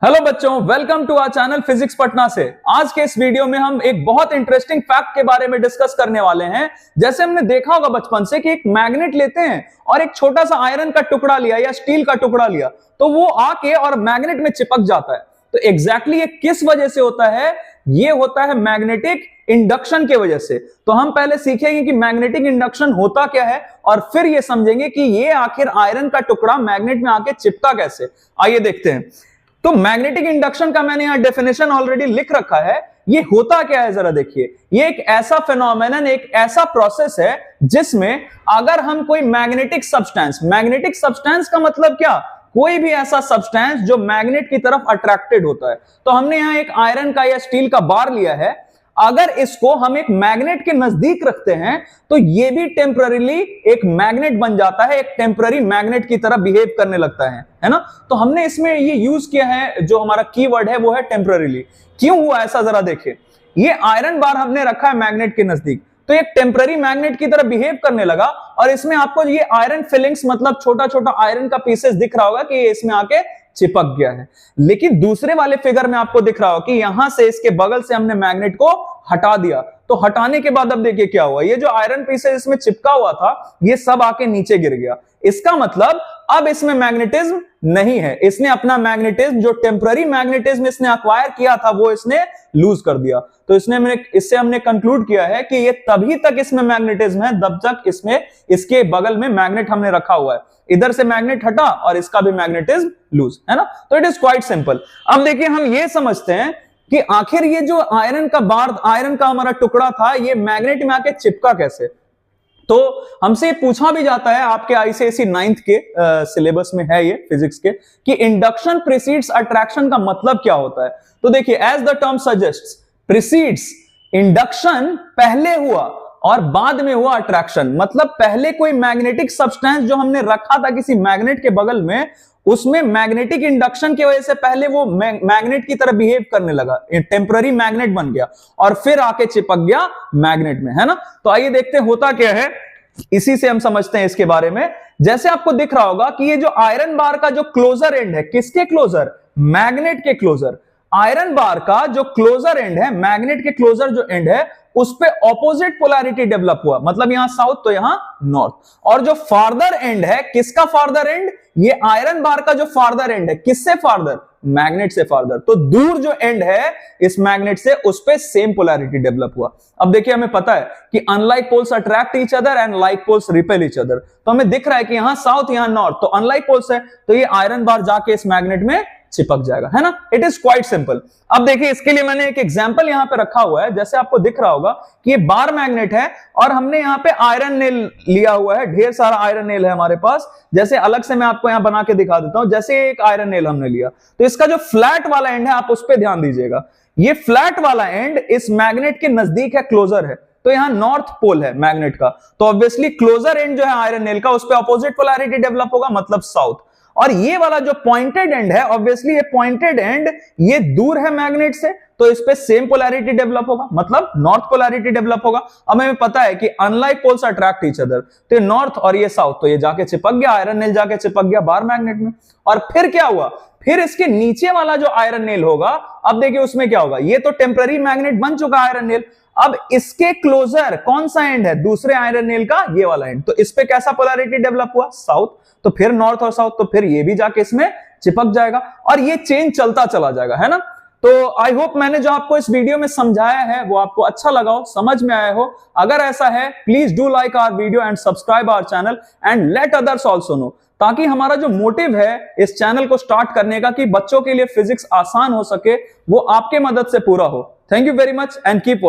Hello बच्चों, welcome to our channel physics Patna से। आज के इस वीडियो में हम एक बहुत इंटरेस्टिंग फैक्ट के बारे में डिस्कस करने वाले हैं। जैसे हमने देखा होगा बचपन से कि एक मैग्नेट लेते हैं और एक छोटा सा आयरन का टुकड़ा लिया या स्टील का टुकड़ा लिया तो वो आके और मैग्नेट में चिपक जाता है। तो एग्जैक्टली ये किस वजह से होता है? ये होता है मैग्नेटिक इंडक्शन के वजह से। तो हम पहले सीखेंगे कि मैग्नेटिक इंडक्शन होता क्या है और फिर ये समझेंगे कि ये आखिर आयरन का टुकड़ा मैग्नेट में आके चिपका कैसे। आइए देखते हैं। तो मैग्नेटिक इंडक्शन का मैंने यहां डेफिनेशन ऑलरेडी लिख रखा है। ये होता क्या है जरा देखिए। ये एक ऐसा फिनोमेनन, एक ऐसा प्रोसेस है जिसमें अगर हम कोई मैग्नेटिक सब्सटेंस का मतलब क्या? कोई भी ऐसा सब्सटेंस जो मैग्नेट की तरफ अट्रैक्टेड होता है। तो हमने यहां एक आयरन का या स्टील का बार लिया है। अगर इसको हम एक मैग्नेट के नजदीक रखते हैं तो ये भी टेम्पररीली एक मैग्नेट बन जाता है, एक टेम्पररी मैग्नेट की तरह बिहेव करने लगता है ना। तो हमने इसमें ये यूज किया है, जो हमारा कीवर्ड है वो है टेम्पररीली। क्यों हुआ ऐसा जरा देखिए। ये आयरन बार हमने रखा है मैग्नेट के नजदीक तो एक टेम्पररी मैग्नेट की तरह बिहेव करने लगा और इसमें आपको ये आयरन फिलिंग्स मतलब छोटा छोटा आयरन का पीसेस दिख रहा होगा कि ये इसमें आके चिपक गया है। लेकिन दूसरे वाले फिगर में आपको दिख रहा होगा कि यहां से इसके बगल से हमने मैग्नेट को हटा दिया। तो हटाने के बाद अब देखिए क्या हुआ। ये जो आयरन पीसेस इसमें चिपका हुआ था ये सब आके नीचे गिर गया। इसका मतलब अब इसमें मैग्नेटिज्म नहीं है। इसने अपना मैग्नेटिज्म, जो टेम्पररी मैग्नेटिज्म इसने अक्वायर किया था, वो इसने लूज कर दिया। तो इससे हमने कंक्लूड किया है कि ये तभी तक इसमें मैग्नेटिज्म है जब तक इसमें इसके बगल में मैग्नेट हमने रखा हुआ है। इधर से मैग्नेट हटा और इसका भी मैग्नेटिज्म लूज है ना। तो इट इज क्वाइट सिंपल। अब देखिए हम ये समझते हैं कि आखिर ये जो आयरन का हमारा टुकड़ा था ये मैग्नेट में आके चिपका कैसे। तो हमसे पूछा भी जाता है, आपके आईसीएसई 9th के सिलेबस में है ये फिजिक्स के, कि इंडक्शन प्रीसीड्स अट्रैक्शन का मतलब क्या होता है। तो देखिए as the term suggests, precedes, induction पहले हुआ और बाद में हुआ अट्रैक्शन। मतलब पहले कोई मैग्नेटिक सब्सटेंस जो हमने रखा था किसी मैग्नेट के बगल में, उसमें मैग्नेटिक इंडक्शन की वजह से पहले वो मैग्नेट की तरह बिहेव करने लगा, टेम्पररी मैग्नेट बन गया और फिर आके चिपक गया मैग्नेट में, है ना। तो आइए देखते हैं होता क्या है, इसी से हम समझते हैं इसके बारे में। जैसे आपको दिख रहा होगा कि ये जो आयरन बार का जो क्लोजर एंड है, किसके क्लोजर? मैग्नेट के क्लोजर। आयरन बार का जो क्लोजर एंड है, मैग्नेट के क्लोजर जो एंड है, उस पे ऑपोजिट पोलैरिटी डेवलप हुआ। मतलब यहां साउथ तो यहां नॉर्थ। और जो फार्दर एंड है, किसका फार्दर एंड? ये आयरन बार का जो फार्दर एंड है, किससे फार्दर? मैग्नेट से फार्दर। तो दूर जो एंड है इस मैग्नेट से, उस पे सेम पोलैरिटी डेवलप हुआ। अब देखिए हमें पता है कि unlike poles attract each other and like poles repel each other. तो हमें दिख रहा है कि यहां साउथ यहां नॉर्थ, तो अनलाइक पोल्स है तो ये आयरन बार जाके इस मैग्नेट में चिपक जाएगा, है ना। It is quite simple. अब देखिए इसके लिए मैंने एक एग्जांपल यहां पे रखा हुआ है। जैसे आपको दिख रहा होगा कि ये बार मैग्नेट है और हमने यहां पे आयरन नेल लिया हुआ है। ढेर सारा आयरन नेल है हमारे पास। जैसे अलग से मैं आपको यहां बना के दिखा देता हूं। जैसे एक आयरन नेल हमने लिया तो इसका जो फ्लैट वाला एंड है आप उस पर ध्यान दीजिएगा। ये फ्लैट वाला एंड इस मैग्नेट के नजदीक है, क्लोजर है। तो यहां नॉर्थ पोल है मैग्नेट का, तो ऑब्वियसली क्लोजर एंड जो है आयरन नेल का, उस पर ऑपोजिट पोलैरिटी डेवलप होगा, मतलब साउथ। और ये वाला जो पॉइंटेड एंड है, ऑब्वियसली ये पॉइंटेड एंड ये दूर है मैग्नेट से, तो इस पे सेम पोलैरिटी डेवलप होगा, मतलब नॉर्थ पोलैरिटी डेवलप होगा। अब हमें पता है कि unlike poles attract each other, तो ये नॉर्थ और ये साउथ, तो ये जाके चिपक गया, आयरन नेल जाके चिपक गया बार मैग्नेट में। और फिर क्या हुआ? फिर इसके नीचे वाला जो आयरन नेल होगा, अब देखिए उसमें क्या होगा। ये तो टेम्पररी मैग्नेट बन चुका आयरन नेल। अब इसके क्लोजर कौन सा एंड है? दूसरे आयरन नेल का ये वाला एंड। तो इस पे कैसा पोलैरिटी डेवलप हुआ? साउथ। तो फिर नॉर्थ और साउथ, तो फिर ये भी जाके इसमें चिपक जाएगा और ये चेंज चलता चला जाएगा, है ना। तो आई होप मैंने जो आपको इस वीडियो में समझाया है वो आपको अच्छा लगा हो, समझ में आया हो। अगर ऐसा है please do like our video and subscribe our channel and let others also know, ताकि हमारा जो मोटिव है इस चैनल को स्टार्ट करने का कि बच्चों के लिए फिजिक्स आसान हो सके, वो आपके मदद से पूरा हो। Thank you very much and keep